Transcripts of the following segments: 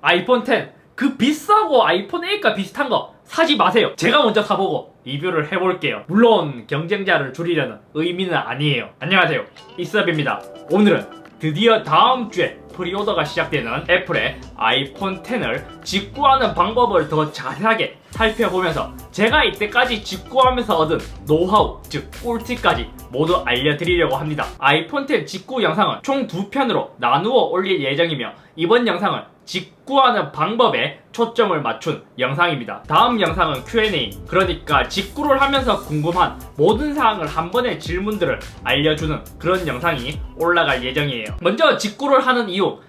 아이폰 10 그 비싸고 아이폰 8과 비슷한 거 사지 마세요. 제가 먼저 사보고 리뷰를 해볼게요. 물론 경쟁자를 줄이려는 의미는 아니에요. 안녕하세요, 이섭입니다. 오늘은 드디어 다음 주에 프리오더가 시작되는 애플의 아이폰 10을 직구하는 방법을 더 자세하게 살펴보면서 제가 이때까지 직구하면서 얻은 노하우, 즉 꿀팁까지 모두 알려드리려고 합니다. 아이폰 10 직구 영상은 총 2편으로 나누어 올릴 예정이며 이번 영상은 직구하는 방법에 초점을 맞춘 영상입니다. 다음 영상은 Q&A, 그러니까 직구를 하면서 궁금한 모든 사항을 한 번에 질문들을 알려주는 그런 영상이 올라갈 예정이에요. 먼저 직구를 하는 이유,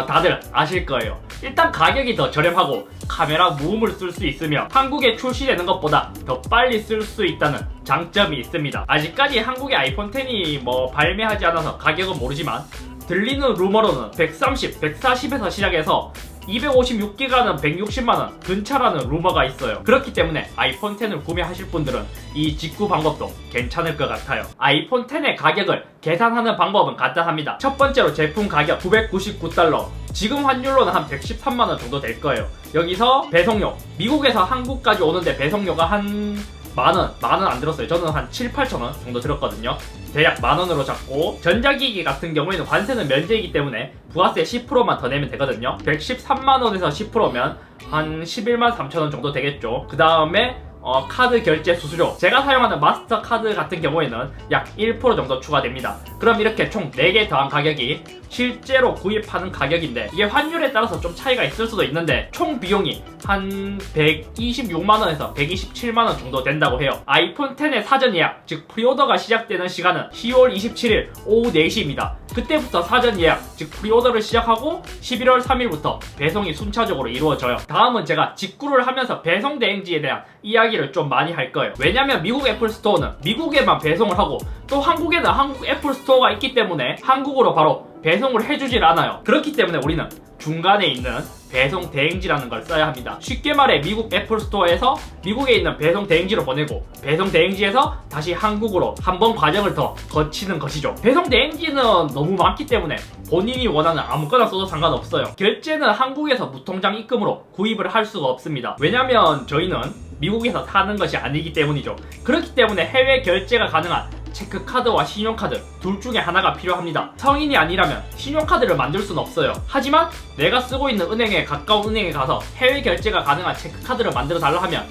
다들 아실 거예요. 일단 가격이 더 저렴하고 카메라 무음을 쓸 수 있으며 한국에 출시되는 것보다 더 빨리 쓸 수 있다는 장점이 있습니다. 아직까지 한국의 아이폰 10이 발매하지 않아서 가격은 모르지만 들리는 루머로는 130, 140에서 시작해서 256기가는 160만원 근처라는 루머가 있어요. 그렇기 때문에 아이폰 10을 구매하실 분들은 이 직구 방법도 괜찮을 것 같아요. 아이폰 10의 가격을 계산하는 방법은 간단합니다. 첫 번째로 제품 가격 999달러, 지금 환율로는 한 113만원 정도 될 거예요. 여기서 배송료, 미국에서 한국까지 오는데 배송료가 한 만원 안 들었어요. 저는 한 7, 8천원 정도 들었거든요. 대략 만원으로 잡고, 전자기기 같은 경우에는 관세는 면제이기 때문에 부가세 10%만 더 내면 되거든요. 113만원에서 10%면 한 11만 3천원 정도 되겠죠. 그 다음에 카드 결제 수수료, 제가 사용하는 마스터 카드 같은 경우에는 약 1% 정도 추가됩니다. 그럼 이렇게 총 4개 더한 가격이 실제로 구입하는 가격인데, 이게 환율에 따라서 좀 차이가 있을 수도 있는데 총 비용이 한 126만원에서 127만원 정도 된다고 해요. 아이폰 10의 사전 예약, 즉 프리오더가 시작되는 시간은 10월 27일 오후 4시입니다. 그때부터 사전 예약, 즉 프리오더를 시작하고 11월 3일부터 배송이 순차적으로 이루어져요. 다음은 제가 직구를 하면서 배송 대행지에 대한 이야기를 좀 많이 할 거예요. 왜냐면 미국 애플 스토어는 미국에만 배송을 하고 또 한국에는 한국 애플 스토어가 있기 때문에 한국으로 바로 배송을 해주질 않아요. 그렇기 때문에 우리는 중간에 있는 배송 대행지라는 걸 써야 합니다. 쉽게 말해 미국 애플 스토어에서 미국에 있는 배송 대행지로 보내고 배송 대행지에서 다시 한국으로 한 번 과정을 더 거치는 것이죠. 배송 대행지는 너무 많기 때문에 본인이 원하는 아무거나 써도 상관없어요. 결제는 한국에서 무통장 입금으로 구입을 할 수가 없습니다. 왜냐면 저희는 미국에서 사는 것이 아니기 때문이죠. 그렇기 때문에 해외 결제가 가능한 체크카드와 신용카드 둘 중에 하나가 필요합니다. 성인이 아니라면 신용카드를 만들 수는 없어요. 하지만 내가 쓰고 있는 은행에 가까운 은행에 가서 해외 결제가 가능한 체크카드를 만들어 달라 하면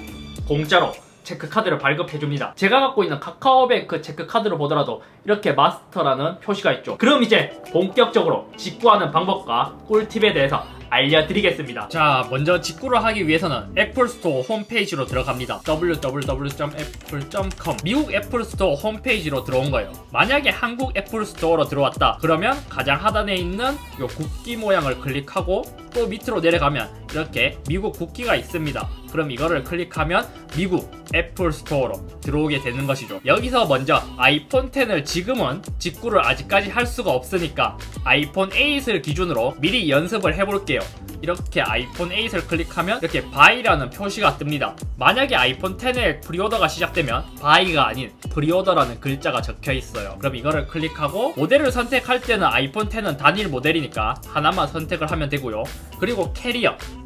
공짜로 체크카드를 발급해줍니다. 제가 갖고 있는 카카오뱅크 체크카드를 보더라도 이렇게 마스터라는 표시가 있죠. 그럼 이제 본격적으로 직구하는 방법과 꿀팁에 대해서 알려드리겠습니다. 자, 먼저 직구를 하기 위해서는 애플 스토어 홈페이지로 들어갑니다. www.apple.com 미국 애플 스토어 홈페이지로 들어온 거예요. 만약에 한국 애플 스토어로 들어왔다 그러면 가장 하단에 있는 요 국기 모양을 클릭하고 또 밑으로 내려가면 이렇게 미국 국기가 있습니다. 그럼 이거를 클릭하면 미국 애플 스토어로 들어오게 되는 것이죠. 여기서 먼저 아이폰 10을 지금은 직구를 아직까지 할 수가 없으니까 아이폰 8을 기준으로 미리 연습을 해볼게요. 이렇게 아이폰 8을 클릭하면 이렇게 buy라는 표시가 뜹니다. 만약에 아이폰 10의 프리오더가 시작되면 buy가 아닌 프리오더라는 글자가 적혀 있어요. 그럼 이거를 클릭하고 모델을 선택할 때는 아이폰 10은 단일 모델이니까 하나만 선택을 하면 되고요. 그리고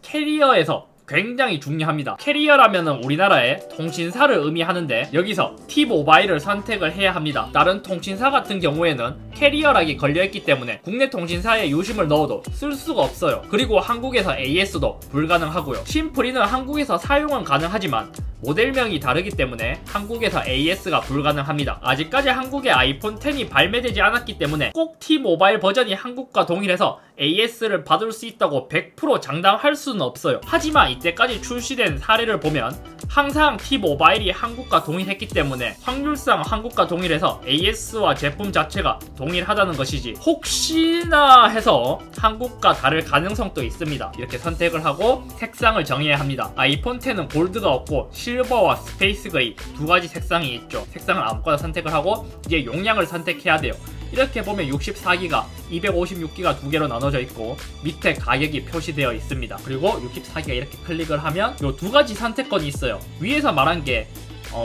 캐리어에서 굉장히 중요합니다. 캐리어라면은 우리나라의 통신사를 의미하는데 여기서 T-모바일을 선택을 해야 합니다. 다른 통신사 같은 경우에는 캐리어락이 걸려있기 때문에 국내 통신사에 유심을 넣어도 쓸 수가 없어요. 그리고 한국에서 AS도 불가능하고요. 심프리는 한국에서 사용은 가능하지만 모델명이 다르기 때문에 한국에서 AS가 불가능합니다. 아직까지 한국에 아이폰 10이 발매되지 않았기 때문에 꼭 T-모바일 버전이 한국과 동일해서 AS를 받을 수 있다고 100% 장담할 수는 없어요. 하지만 이때까지 출시된 사례를 보면 항상 T-모바일이 한국과 동일했기 때문에 확률상 한국과 동일해서 AS와 제품 자체가 동일하다는 것이지 혹시나 해서 한국과 다를 가능성도 있습니다. 이렇게 선택을 하고 색상을 정해야 합니다. 아이폰 10은 골드가 없고 실버와 스페이스 그레이 두 가지 색상이 있죠. 색상을 아무거나 선택을 하고 이제 용량을 선택해야 돼요. 이렇게 보면 64기가, 256기가 두 개로 나눠져 있고 밑에 가격이 표시되어 있습니다. 그리고 64기가 이렇게 클릭을 하면 이 두 가지 선택권이 있어요. 위에서 말한 게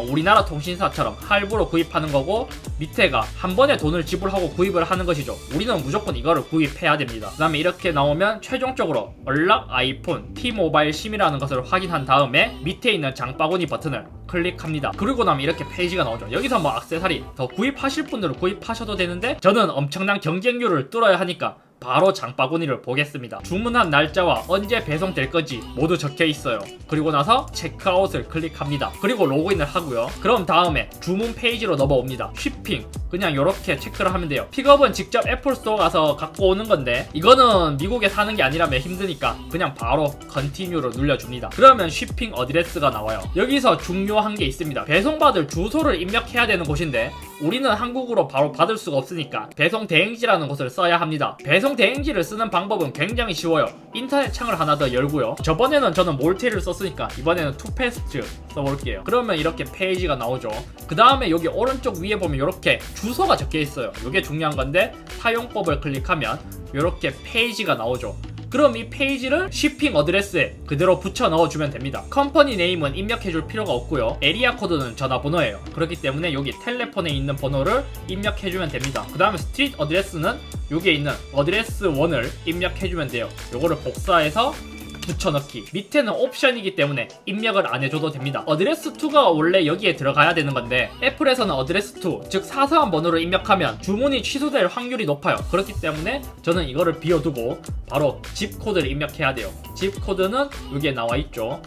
우리나라 통신사처럼 할부로 구입하는 거고, 밑에가 한 번에 돈을 지불하고 구입을 하는 것이죠. 우리는 무조건 이거를 구입해야 됩니다. 그 다음에 이렇게 나오면 최종적으로 얼락 아이폰 T모바일 심이라는 것을 확인한 다음에 밑에 있는 장바구니 버튼을 클릭합니다. 그리고 나면 이렇게 페이지가 나오죠. 여기서 뭐 액세서리 더 구입하실 분들은 구입하셔도 되는데, 저는 엄청난 경쟁률을 뚫어야 하니까 바로 장바구니를 보겠습니다. 주문한 날짜와 언제 배송될 건지 모두 적혀 있어요. 그리고 나서 체크아웃을 클릭합니다. 그리고 로그인을 하고요. 그럼 다음에 주문 페이지로 넘어옵니다. 쉬핑 그냥 이렇게 체크를 하면 돼요. 픽업은 직접 애플 스토어 가서 갖고 오는 건데, 이거는 미국에 사는 게 아니라면 힘드니까 그냥 바로 컨티뉴로 눌러줍니다. 그러면 쉬핑 어드레스가 나와요. 여기서 중요한 게 있습니다. 배송받을 주소를 입력해야 되는 곳인데, 우리는 한국으로 바로 받을 수가 없으니까 배송 대행지라는 곳을 써야 합니다. 배송 대행지를 쓰는 방법은 굉장히 쉬워요. 인터넷 창을 하나 더 열고요. 저번에는 저는 몰티를 썼으니까 이번에는 투페스트 써볼게요. 그러면 이렇게 페이지가 나오죠. 그 다음에 여기 오른쪽 위에 보면 이렇게 주소가 적혀 있어요. 이게 중요한 건데, 사용법을 클릭하면 이렇게 페이지가 나오죠. 그럼 이 페이지를 쉬핑 어드레스에 그대로 붙여 넣어주면 됩니다. 컴퍼니 네임은 입력해줄 필요가 없고요. 에리아 코드는 전화번호예요. 그렇기 때문에 여기 텔레폰에 있는 번호를 입력해주면 됩니다. 그 다음에 스트리트 어드레스는 여기에 있는 어드레스 1을 입력해주면 돼요. 요거를 복사해서 붙여넣기. 밑에는 옵션이기 때문에 입력을 안 해줘도 됩니다. 어드레스 2가 원래 여기에 들어가야 되는 건데, 애플에서는 어드레스 2, 즉 사서한 번호를 입력하면 주문이 취소될 확률이 높아요. 그렇기 때문에 저는 이거를 비워두고 바로 집 코드를 입력해야 돼요. 집 코드는 여기에 나와 있죠.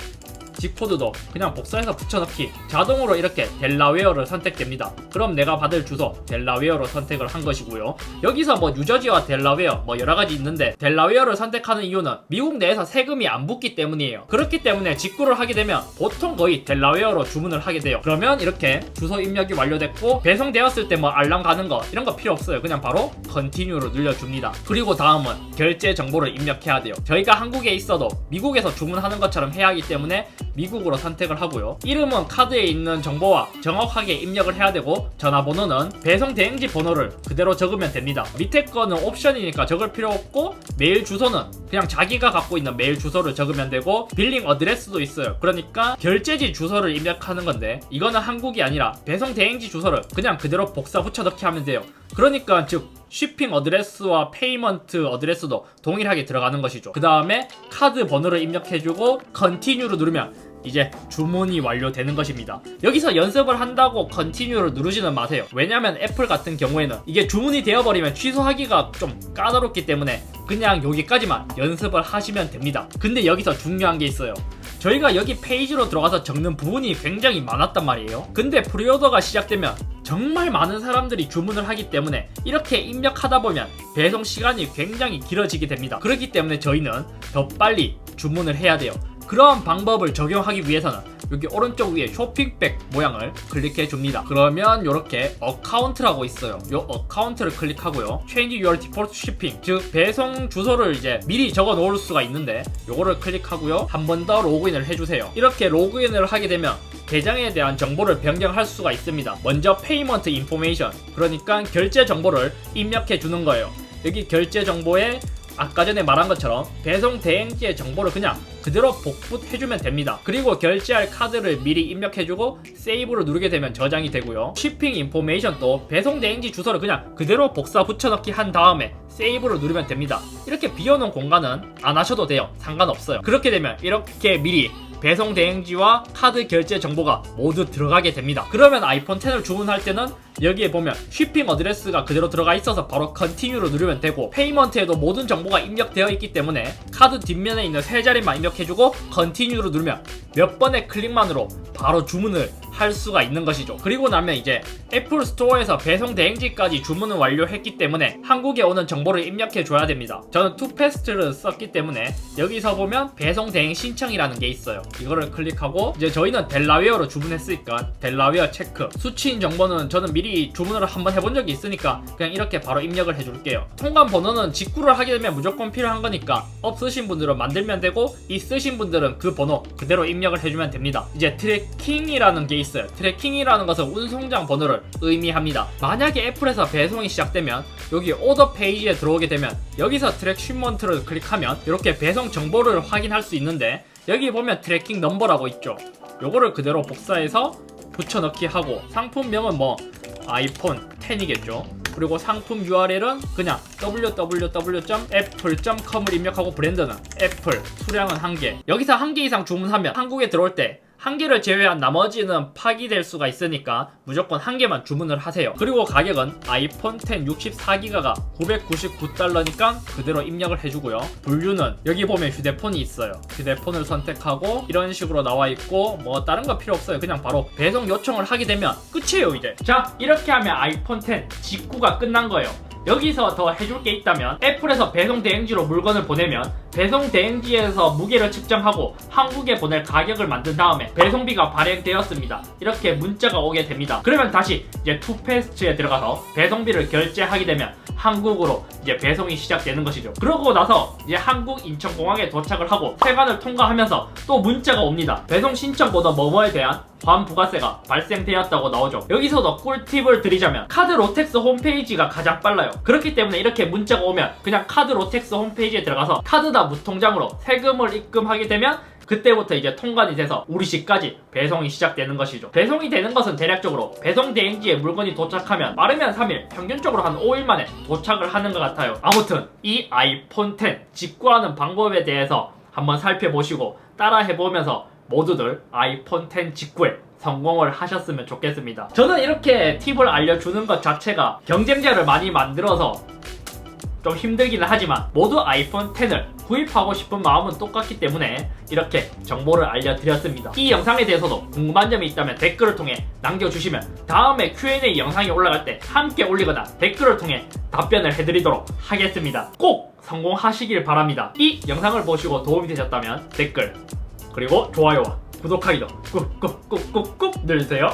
G코드도 그냥 복사해서 붙여넣기. 자동으로 이렇게 델라웨어를 선택됩니다. 그럼 내가 받을 주소 델라웨어로 선택을 한 것이고요. 여기서 뭐 뉴저지와 델라웨어 뭐 여러가지 있는데, 델라웨어를 선택하는 이유는 미국 내에서 세금이 안 붙기 때문이에요. 그렇기 때문에 직구를 하게 되면 보통 거의 델라웨어로 주문을 하게 돼요. 그러면 이렇게 주소 입력이 완료됐고, 배송되었을 때 뭐 알람 가는 거 이런 거 필요 없어요. 그냥 바로 컨티뉴로 눌러줍니다. 그리고 다음은 결제 정보를 입력해야 돼요. 저희가 한국에 있어도 미국에서 주문하는 것처럼 해야 하기 때문에 미국으로 선택을 하고요. 이름은 카드에 있는 정보와 정확하게 입력을 해야 되고, 전화번호는 배송 대행지 번호를 그대로 적으면 됩니다. 밑에 거는 옵션이니까 적을 필요 없고, 메일 주소는 그냥 자기가 갖고 있는 메일 주소를 적으면 되고, 빌링 어드레스도 있어요. 그러니까 결제지 주소를 입력하는 건데, 이거는 한국이 아니라 배송 대행지 주소를 그냥 그대로 복사 붙여넣기 하면 돼요. 그러니까 즉 쉬핑 어드레스와 페이먼트 어드레스도 동일하게 들어가는 것이죠. 그 다음에 카드 번호를 입력해주고 컨티뉴로 누르면 이제 주문이 완료되는 것입니다. 여기서 연습을 한다고 컨티뉴를 누르지는 마세요. 왜냐면 애플 같은 경우에는 이게 주문이 되어버리면 취소하기가 좀 까다롭기 때문에 그냥 여기까지만 연습을 하시면 됩니다. 근데 여기서 중요한 게 있어요. 저희가 여기 페이지로 들어가서 적는 부분이 굉장히 많았단 말이에요. 근데 프리오더가 시작되면 정말 많은 사람들이 주문을 하기 때문에 이렇게 입력하다 보면 배송 시간이 굉장히 길어지게 됩니다. 그렇기 때문에 저희는 더 빨리 주문을 해야 돼요. 그런 방법을 적용하기 위해서는 여기 오른쪽 위에 쇼핑백 모양을 클릭해 줍니다. 그러면 이렇게 어카운트라고 있어요. 이 어카운트를 클릭하고요. Change your default shipping, 즉 배송 주소를 이제 미리 적어 놓을 수가 있는데 요거를 클릭하고요. 한 번 더 로그인을 해주세요. 이렇게 로그인을 하게 되면 계정에 대한 정보를 변경할 수가 있습니다. 먼저 페이먼트 인포메이션, 그러니까 결제 정보를 입력해 주는 거예요. 여기 결제 정보에 아까 전에 말한 것처럼 배송 대행지의 정보를 그냥 그대로 복붙해주면 됩니다. 그리고 결제할 카드를 미리 입력해주고 세이브를 누르게 되면 저장이 되고요. 쉬핑 인포메이션도 배송 대행지 주소를 그냥 그대로 복사 붙여넣기 한 다음에 세이브를 누르면 됩니다. 이렇게 비워놓은 공간은 안 하셔도 돼요. 상관없어요. 그렇게 되면 이렇게 미리 배송 대행지와 카드 결제 정보가 모두 들어가게 됩니다. 그러면 아이폰 10을 주문할 때는 여기에 보면 쉬핑 어드레스가 그대로 들어가 있어서 바로 컨티뉴로 누르면 되고, 페이먼트에도 모든 정보가 입력되어 있기 때문에 카드 뒷면에 있는 세 자리만 입력해주고 컨티뉴로 누르면 몇 번의 클릭만으로 바로 주문을 할 수가 있는 것이죠. 그리고 나면 이제 애플 스토어에서 배송 대행지까지 주문을 완료했기 때문에 한국에 오는 정보를 입력해 줘야 됩니다. 저는 투페스트를 썼기 때문에 여기서 보면 배송 대행 신청이라는 게 있어요. 이거를 클릭하고 이제 저희는 델라웨어로 주문했으니까 델라웨어 체크, 수취인 정보는 저는 미리 주문을 한번 해본 적이 있으니까 그냥 이렇게 바로 입력을 해줄게요. 통관 번호는 직구를 하게 되면 무조건 필요한 거니까 없으신 분들은 만들면 되고, 있으신 분들은 그 번호 그대로 입력을 해주면 됩니다. 이제 트래킹이라는 게 있어요. 트래킹이라는 것은 운송장 번호를 의미합니다. 만약에 애플에서 배송이 시작되면 여기 오더 페이지에 들어오게 되면 여기서 트랙 쉬먼트를 클릭하면 이렇게 배송 정보를 확인할 수 있는데, 여기 보면 트래킹 넘버라고 있죠. 요거를 그대로 복사해서 붙여넣기 하고 상품명은 뭐 아이폰 10이겠죠. 그리고 상품 URL은 그냥 www.apple.com을 입력하고 브랜드는 애플, 수량은 1개. 여기서 1개 이상 주문하면 한국에 들어올 때 1개를 제외한 나머지는 파기될 수가 있으니까 무조건 1개만 주문을 하세요. 그리고 가격은 아이폰 10 64기가가 999달러니까 그대로 입력을 해주고요. 분류는 여기 보면 휴대폰이 있어요. 휴대폰을 선택하고 이런 식으로 나와있고 뭐 다른 거 필요 없어요. 그냥 바로 배송 요청을 하게 되면 끝이에요 이제. 자, 이렇게 하면 아이폰 10 직구가 끝난 거예요. 여기서 더 해줄 게 있다면 애플에서 배송 대행지로 물건을 보내면 배송 대행지에서 무게를 측정하고 한국에 보낼 가격을 만든 다음에 배송비가 발행되었습니다. 이렇게 문자가 오게 됩니다. 그러면 다시 이제 투페스트에 들어가서 배송비를 결제하게 되면 한국으로 이제 배송이 시작되는 것이죠. 그러고 나서 이제 한국 인천공항에 도착을 하고 세관을 통과하면서 또 문자가 옵니다. 배송 신청보다 뭐뭐에 대한 환부가세가 발생되었다고 나오죠. 여기서도 꿀팁을 드리자면 카드 로텍스 홈페이지가 가장 빨라요. 그렇기 때문에 이렇게 문자가 오면 그냥 카드 로텍스 홈페이지에 들어가서 카드다 무통장으로 세금을 입금하게 되면 그때부터 이제 통관이 돼서 우리 집까지 배송이 시작되는 것이죠. 배송이 되는 것은 대략적으로 배송 대행지에 물건이 도착하면 빠르면 3일, 평균적으로 한 5일 만에 도착을 하는 것 같아요. 아무튼 이 아이폰 10 직구하는 방법에 대해서 한번 살펴보시고 따라해보면서 모두들 아이폰 10 직구에 성공을 하셨으면 좋겠습니다. 저는 이렇게 팁을 알려주는 것 자체가 경쟁자를 많이 만들어서 좀 힘들기는 하지만 모두 아이폰 10을 구입하고 싶은 마음은 똑같기 때문에 이렇게 정보를 알려드렸습니다. 이 영상에 대해서도 궁금한 점이 있다면 댓글을 통해 남겨주시면 다음에 Q&A 영상이 올라갈 때 함께 올리거나 댓글을 통해 답변을 해드리도록 하겠습니다. 꼭 성공하시길 바랍니다. 이 영상을 보시고 도움이 되셨다면 댓글 그리고 좋아요와 구독하기도 꾹꾹꾹꾹꾹 눌러주세요.